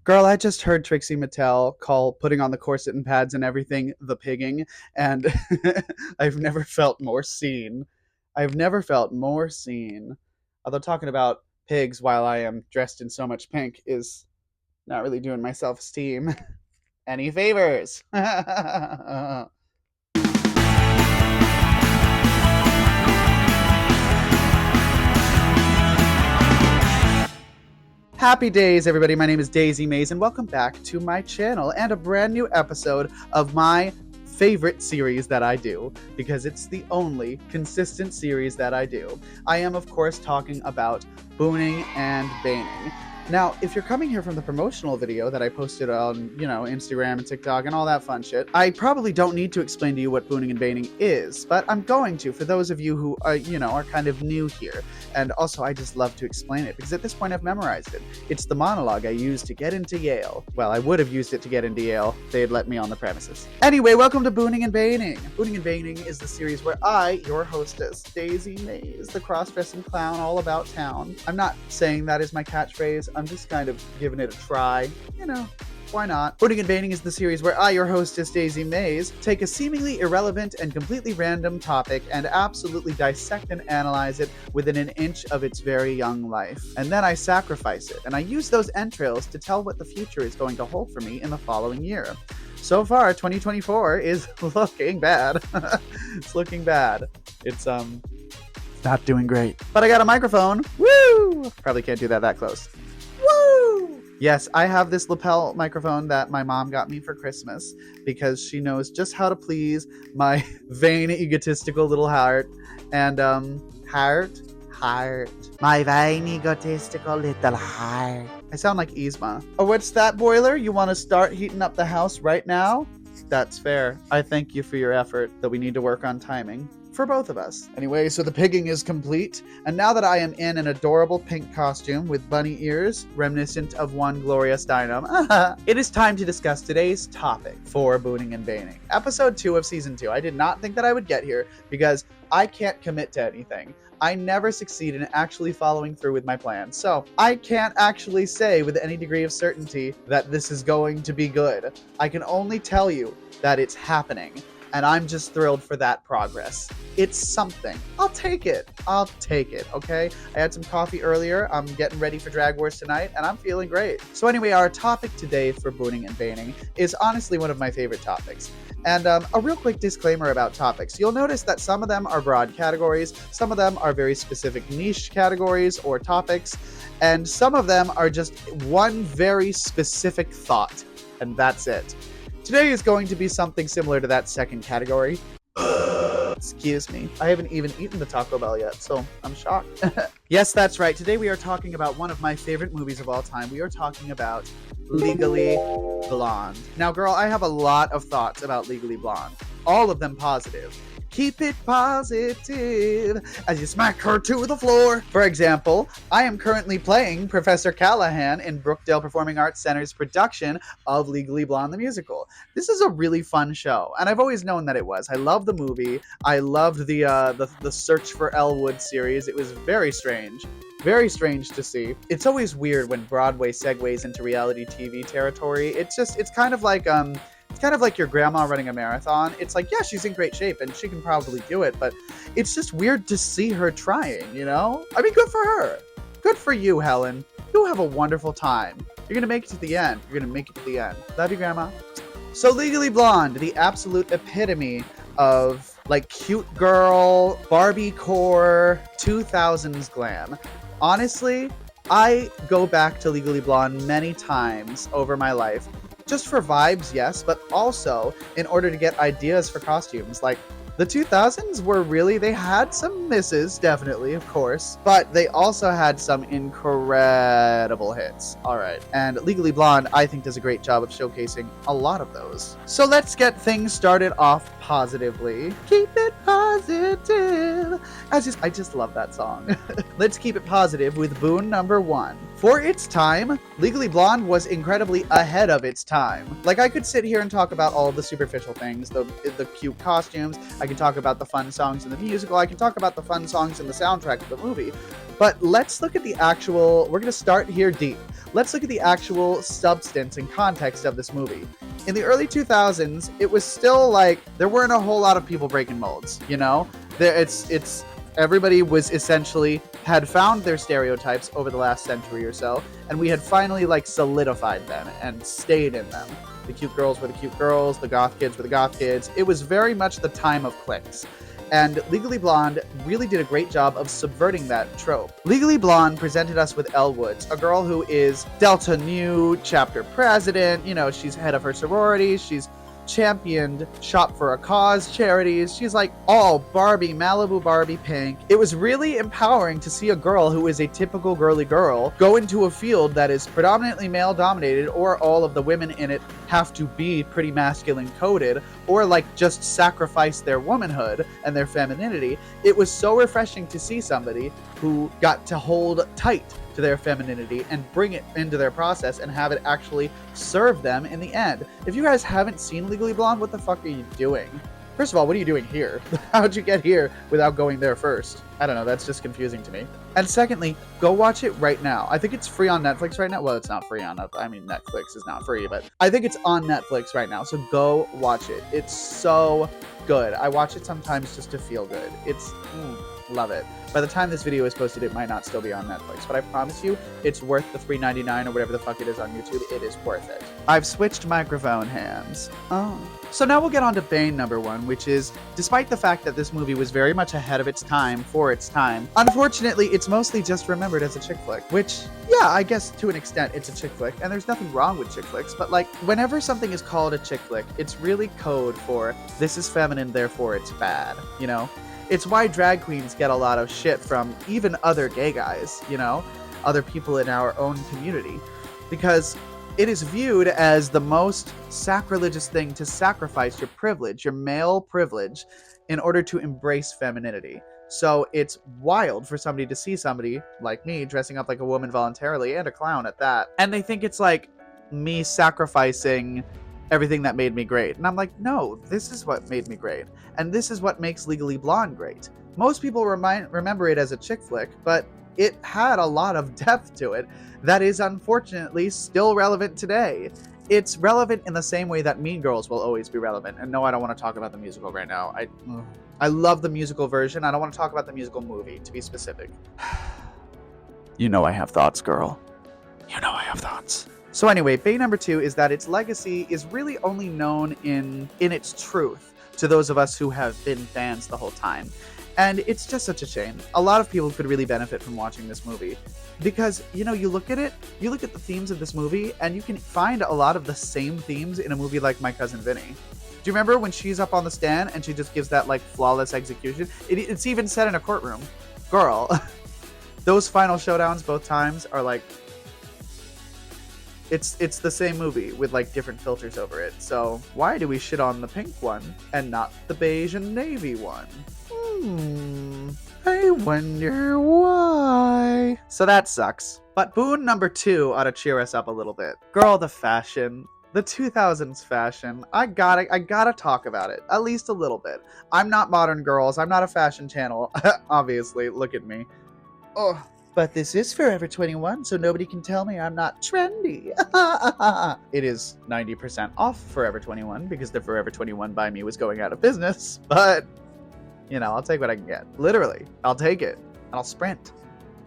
Girl, I just heard Trixie Mattel call putting on the corset and pads and everything the pigging, and I've never felt more seen. I've never felt more seen. Although talking about pigs while I am dressed in so much pink is not really doing my self esteem any favors. Happy days, everybody. My name is Daisy Maize, and welcome back to my channel and a brand new episode of my favorite series that I do, because it's the only consistent series that I do. I am, of course, talking about Booning and Baning. Now, if you're coming here from the promotional video that I posted on, Instagram and TikTok and all that fun shit, I probably don't need to explain to you what Booning and Baning is, but I'm going to for those of you who are kind of new here. And also, I just love to explain it because at this point I've memorized it. It's the monologue I used to get into Yale. Well, I would have used it to get into Yale. They had let me on the premises. Anyway, welcome to Booning and Baning. Booning and Baning is the series where I, your hostess, Daisy Maize, the cross-dressing clown all about town. I'm not saying that is my catchphrase. I'm just kind of giving it a try. Why not? Booning and Baning is the series where I, your hostess, Daisy Maize, take a seemingly irrelevant and completely random topic and absolutely dissect and analyze it within an inch of its very young life. And then I sacrifice it, and I use those entrails to tell what the future is going to hold for me in the following year. So far, 2024 is looking bad. It's looking bad. It's not doing great. But I got a microphone. Woo! Probably can't do that close. Woo! Yes, I have this lapel microphone that my mom got me for Christmas because she knows just how to please my vain, egotistical little heart. And, heart. My vain, egotistical little heart. I sound like Yzma. Oh, what's that, boiler? You want to start heating up the house right now? That's fair. I thank you for your effort, though we need to work on timing. For both of us. Anyway, so the pigging is complete, and now that I am in an adorable pink costume with bunny ears, reminiscent of one glorious dynam, it is time to discuss today's topic for Booning and Baning. Episode 2 of Season 2. I did not think that I would get here, because I can't commit to anything. I never succeed in actually following through with my plan, so I can't actually say with any degree of certainty that this is going to be good. I can only tell you that it's happening. And I'm just thrilled for that progress. It's something. I'll take it, okay? I had some coffee earlier. I'm getting ready for Drag Wars tonight, and I'm feeling great. So anyway, our topic today for Booning and Baning is honestly one of my favorite topics. And a real quick disclaimer about topics. You'll notice that some of them are broad categories, some of them are very specific niche categories or topics, and some of them are just one very specific thought, and that's it. Today is going to be something similar to that second category. Excuse me. I haven't even eaten the Taco Bell yet, so I'm shocked. Yes, that's right. Today we are talking about one of my favorite movies of all time. We are talking about Legally Blonde. Now, girl, I have a lot of thoughts about Legally Blonde. All of them positive. Keep it positive as you smack her to the floor. For example, I am currently playing Professor Callahan in Brookdale Performing Arts Center's production of Legally Blonde the musical. This is a really fun show, and I've always known that it was. I love the movie. I loved the Search for Elwood series. It was very strange. Very strange to see. It's always weird when Broadway segues into reality TV territory. It's kind of like your grandma running a marathon. It's like, yeah, she's in great shape and she can probably do it, but it's just weird to see her trying, I mean, good for her. Good for you, Helen. You have a wonderful time. You're gonna make it to the end. Love you, Grandma. So Legally Blonde, the absolute epitome of like cute girl, Barbie core, 2000s glam. Honestly, I go back to Legally Blonde many times over my life. Just for vibes, yes, but also in order to get ideas for costumes. Like, the 2000s they had some misses, definitely, of course, but they also had some incredible hits. All right. And Legally Blonde, I think, does a great job of showcasing a lot of those. So let's get things started off positively. Keep it it positive. I just love that song. Let's keep it positive with Boon number 1. For its time, Legally Blonde was incredibly ahead of its time. Like, I could sit here and talk about all of the superficial things, the cute costumes, I can talk about the fun songs in the musical, I can talk about the fun songs in the soundtrack of the movie, but let's look at the actual, we're going to start here deep. Let's look at the actual substance and context of this movie. In the early 2000s, it was still like, there weren't a whole lot of people breaking molds, you know? Everybody was essentially, had found their stereotypes over the last century or so, and we had finally like solidified them and stayed in them. The cute girls were the cute girls, the goth kids were the goth kids. It was very much the time of cliques. And Legally Blonde really did a great job of subverting that trope. Legally Blonde presented us with Elle Woods, a girl who is Delta Nu chapter president. You know, she's head of her sorority. She's championed Shop for a Cause charities. She's like all Barbie, Malibu Barbie pink. It was really empowering to see a girl who is a typical girly girl go into a field that is predominantly male dominated, or all of the women in it have to be pretty masculine coded, or like just sacrifice their womanhood and their femininity. It was so refreshing to see somebody who got to hold tight to their femininity and bring it into their process and have it actually serve them in the end. If you guys haven't seen Legally Blonde, what the fuck are you doing? First of all, what are you doing here? How'd you get here without going there first? I don't know, that's just confusing to me. And secondly, go watch it right now. I think it's free on Netflix right now. Well, it's not free on Netflix. I mean, Netflix is not free, but I think it's on Netflix right now. So go watch it. It's so good. I watch it sometimes just to feel good. It's, love it. By the time this video is posted, it might not still be on Netflix, but I promise you, it's worth the $3.99 or whatever the fuck it is on YouTube. It is worth it. I've switched microphone hands. Oh. So now we'll get on to Bane number 1, which is, despite the fact that this movie was very much ahead of its time for its time, unfortunately, it's mostly just remembered as a chick flick, which, yeah, I guess to an extent it's a chick flick, and there's nothing wrong with chick flicks, but like, whenever something is called a chick flick, it's really code for, this is feminine, therefore it's bad, you know? It's why drag queens get a lot of shit from even other gay guys, you know? Other people in our own community. Because it is viewed as the most sacrilegious thing to sacrifice your privilege, your male privilege, in order to embrace femininity. So it's wild for somebody to see somebody like me dressing up like a woman voluntarily, and a clown at that, and they think it's like me sacrificing everything that made me great. And I'm like, no, this is what made me great. And this is what makes Legally Blonde great. Most people remember it as a chick flick, but it had a lot of depth to it that is unfortunately still relevant today. It's relevant in the same way that Mean Girls will always be relevant. And no, I don't want to talk about the musical right now. I love the musical version. I don't want to talk about the musical movie, to be specific. You know I have thoughts, girl. You know I have thoughts. So anyway, Bane number 2 is that its legacy is really only known in its truth to those of us who have been fans the whole time. And it's just such a shame. A lot of people could really benefit from watching this movie. Because, you know, you look at the themes of this movie, and you can find a lot of the same themes in a movie like My Cousin Vinny. Do you remember when she's up on the stand and she just gives that, like, flawless execution? It's even set in a courtroom. Girl, those final showdowns both times are, like, it's the same movie with, like, different filters over it. So why do we shit on the pink one and not the beige and navy one? I wonder why. So that sucks. But Boon number 2 ought to cheer us up a little bit. Girl, the fashion. The 2000s fashion. I gotta talk about it. At least a little bit. I'm not Modern Girls. I'm not a fashion channel. Obviously, look at me. Oh, but this is Forever 21, so nobody can tell me I'm not trendy. It is 90% off Forever 21 because the Forever 21 by me was going out of business. But, you know, I'll take what I can get. Literally, I'll take it. And I'll sprint.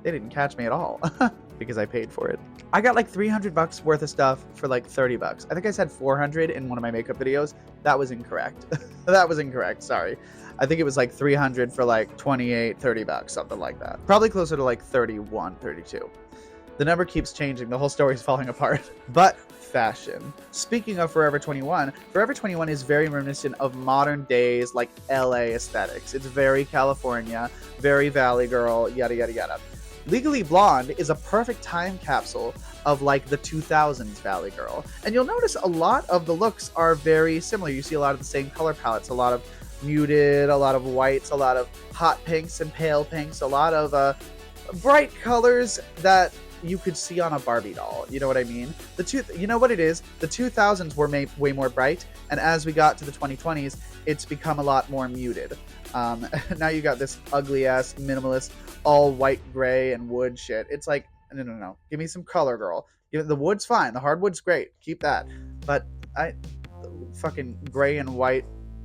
They didn't catch me at all because I paid for it. I got like $300 worth of stuff for like $30. I think I said 400 in one of my makeup videos. That was incorrect. That was incorrect. Sorry. I think it was like 300 for like 28, $30, something like that. Probably closer to like 31, 32. The number keeps changing. The whole story's falling apart. But fashion. Speaking of Forever 21, Forever 21 is very reminiscent of modern days like LA aesthetics. It's very California, very Valley Girl, yada, yada, yada. Legally Blonde is a perfect time capsule of like the 2000s Valley Girl. And you'll notice a lot of the looks are very similar. You see a lot of the same color palettes, a lot of muted, a lot of whites, a lot of hot pinks and pale pinks, a lot of bright colors that you could see on a Barbie doll. You know what I mean? You know what it is? The 2000s were way more bright, and as we got to the 2020s, it's become a lot more muted. Now you got this ugly ass minimalist, all white, gray, and wood shit. It's like, no. Give me some color, girl. The wood's fine. The hardwood's great. Keep that. But fucking gray and white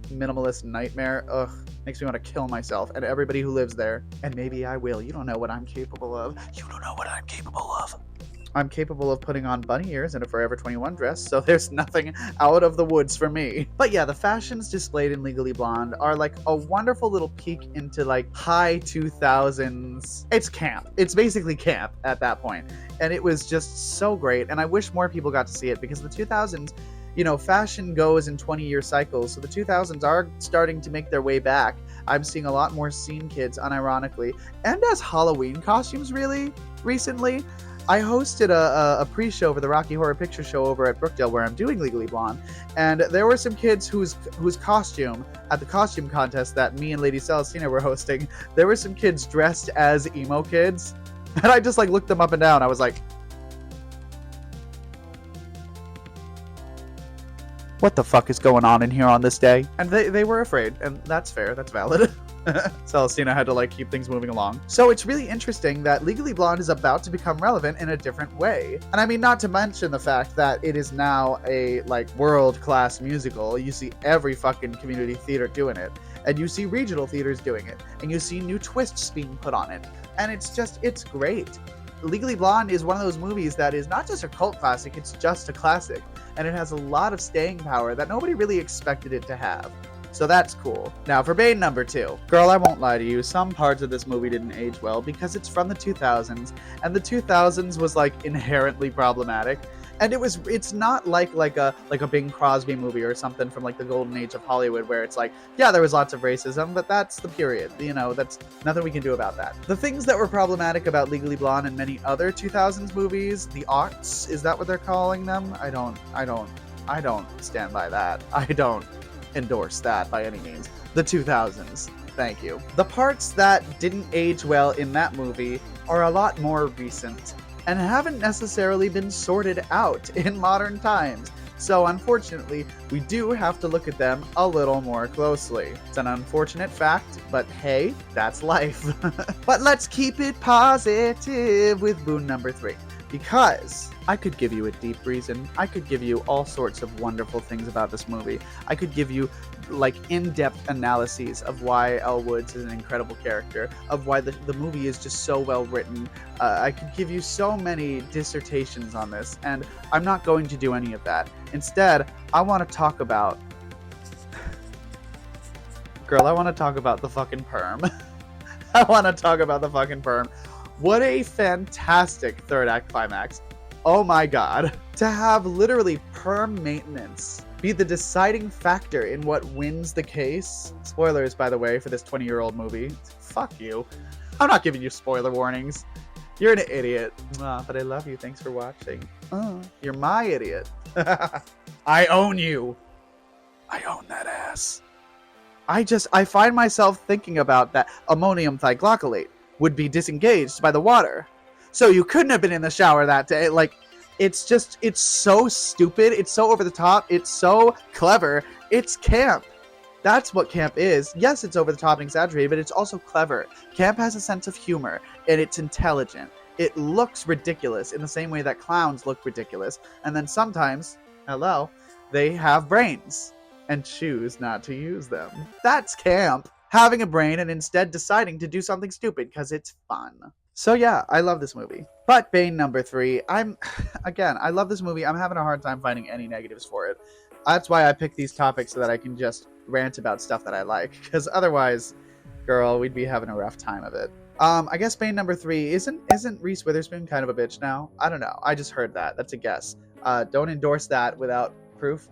minimalist nightmare. Ugh. Makes me want to kill myself and everybody who lives there. And maybe I will. You don't know what I'm capable of. You don't know what I'm capable of. I'm capable of putting on bunny ears and a Forever 21 dress, so there's nothing out of the woods for me. But yeah, the fashions displayed in Legally Blonde are like a wonderful little peek into like high 2000s. It's camp. It's basically camp at that point. And it was just so great. And I wish more people got to see it because the 2000s, fashion goes in 20-year cycles, so the 2000s are starting to make their way back. I'm seeing a lot more scene kids, unironically, and as Halloween costumes really recently. I hosted a pre-show for the Rocky Horror Picture Show over at Brookdale where I'm doing Legally Blonde, and there were some kids whose costume, at the costume contest that me and Lady Celestina were hosting, there were some kids dressed as emo kids, and I just looked them up and down. I was like, what the fuck is going on in here on this day? And they were afraid, and that's fair, that's valid. Celestina had to keep things moving along. So it's really interesting that Legally Blonde is about to become relevant in a different way. And I mean, not to mention the fact that it is now a world-class musical. You see every fucking community theater doing it, and you see regional theaters doing it, and you see new twists being put on it. And it's great. Legally Blonde is one of those movies that is not just a cult classic, it's just a classic. And it has a lot of staying power that nobody really expected it to have. So that's cool. Now for Bane number 2. Girl, I won't lie to you, some parts of this movie didn't age well because it's from the 2000s, and the 2000s was inherently problematic. And it's not like a Bing Crosby movie or something from the golden age of Hollywood where it's yeah, there was lots of racism, but that's the period. That's nothing we can do about that. The things that were problematic about Legally Blonde and many other 2000s movies, the aughts, is that what they're calling them? I don't stand by that. I don't endorse that by any means. The 2000s. Thank you. The parts that didn't age well in that movie are a lot more recent and haven't necessarily been sorted out in modern times. So unfortunately, we do have to look at them a little more closely. It's an unfortunate fact, but hey, that's life. But let's keep it positive with Boon number 3. Because I could give you a deep reason. I could give you all sorts of wonderful things about this movie. I could give you in-depth analyses of why Elle Woods is an incredible character, of why the movie is just so well written. I could give you so many dissertations on this, and I'm not going to do any of that. Instead, I want to talk about... Girl, I want to talk about the fucking perm. I want to talk about the fucking perm. What a fantastic third act climax. Oh my god. To have literally perm maintenance be the deciding factor in what wins the case. Spoilers, by the way, for this 20-year-old movie. Fuck you. I'm not giving you spoiler warnings. You're an idiot. But I love you. Thanks for watching. You're my idiot. I own you. I own that ass. I find myself thinking about that ammonium thioglycolate would be disengaged by the water. So you couldn't have been in the shower that day. It's so stupid. It's so over the top. It's so clever. It's camp. That's what camp is. Yes, it's over the top and exaggerated, but it's also clever. Camp has a sense of humor, and it's intelligent. It looks ridiculous in the same way that clowns look ridiculous. And then sometimes, hello, they have brains and choose not to use them. That's camp. Having a brain and instead deciding to do something stupid because it's fun. So yeah, I love this movie. But Bane number 3, I love this movie. I'm having a hard time finding any negatives for it. That's why I picked these topics so that I can just rant about stuff that I like. Because otherwise, girl, we'd be having a rough time of it. I guess Bane number 3, isn't Reese Witherspoon kind of a bitch now? I don't know. I just heard that. That's a guess. Don't endorse that without proof.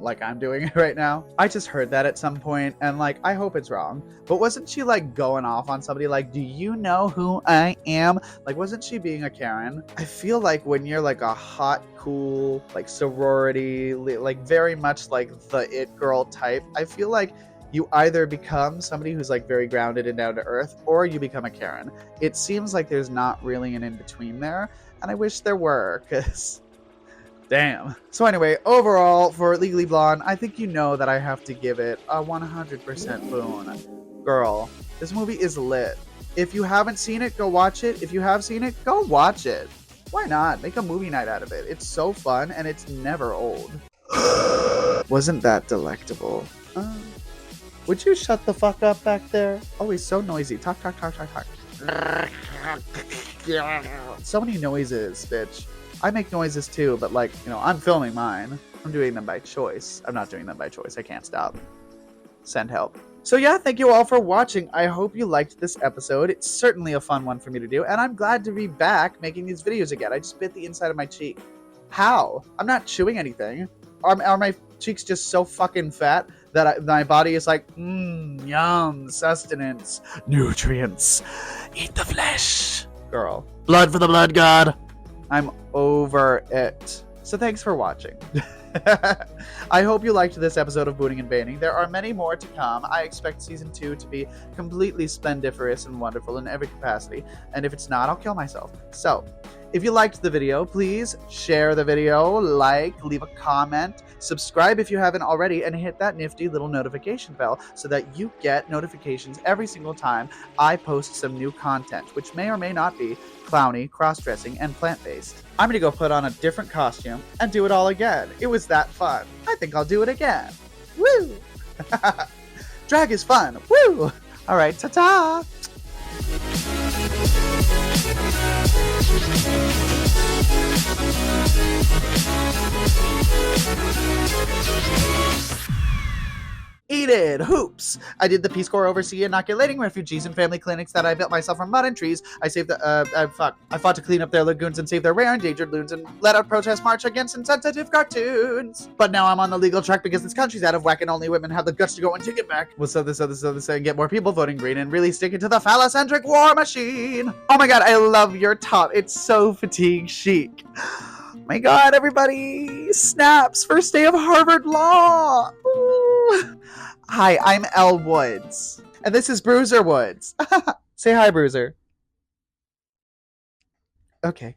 Like I'm doing right now. I just heard that at some point, and I hope it's wrong. But wasn't she going off on somebody do you know who I am? Wasn't she being a Karen? I feel when you're a hot, cool, sorority, very much the it girl type, I feel You either become somebody who's like very grounded and down to earth, or you become a Karen. It seems like there's not really an in-between there, and I wish there were, because damn. So anyway, overall, for Legally Blonde, I think you know that I have to give it a 100% boon. Girl, this movie is lit. If you haven't seen it, go watch it. If you have seen it, go watch it. Why not? Make a movie night out of it. It's so fun, and it's never old. Wasn't that delectable? Would you shut the fuck up back there? Oh, he's so noisy. Talk, talk, talk, talk, talk. So many noises, bitch. I make noises too, but like, you know, I'm filming mine. I'm doing them by choice. I'm not doing them by choice. I can't stop. Send help. So yeah, thank you all for watching. I hope you liked this episode. It's certainly a fun one for me to do, and I'm glad to be back making these videos again. I just bit the inside of my cheek. How? I'm not chewing anything. Are my cheeks just so fucking fat that my body is like, yum, sustenance, nutrients, eat the flesh. Girl. Blood for the blood god. I'm over it. So thanks for watching. I hope you liked this episode of Booning and Banning. There are many more to come. I expect season 2 to be completely splendiferous and wonderful in every capacity. And if it's not, I'll kill myself. So, if you liked the video, please share the video, like, leave a comment, subscribe if you haven't already, and hit that nifty little notification bell so that you get notifications every single time I post some new content, which may or may not be clowny, cross-dressing, and plant-based. I'm gonna go put on a different costume and do it all again. It was that fun. I think I'll do it again. Woo! Drag is fun. Woo! All right, ta-ta! Eat it! Hoops! I did the Peace Corps oversee inoculating refugees and family clinics that I built myself from mud and trees. I saved the, I fought to clean up their lagoons and save their rare endangered loons and led a protest march against insensitive cartoons. But now I'm on the legal track because this country's out of whack and only women have the guts to go and take it back. We'll this, and get more people voting green and really stick it to the phallocentric war machine. Oh my god, I love your top. It's so fatigue chic. My god, everybody! Snaps! First day of Harvard Law! Ooh. Hi, I'm Elle Woods. And this is Bruiser Woods. Say hi, Bruiser. Okay.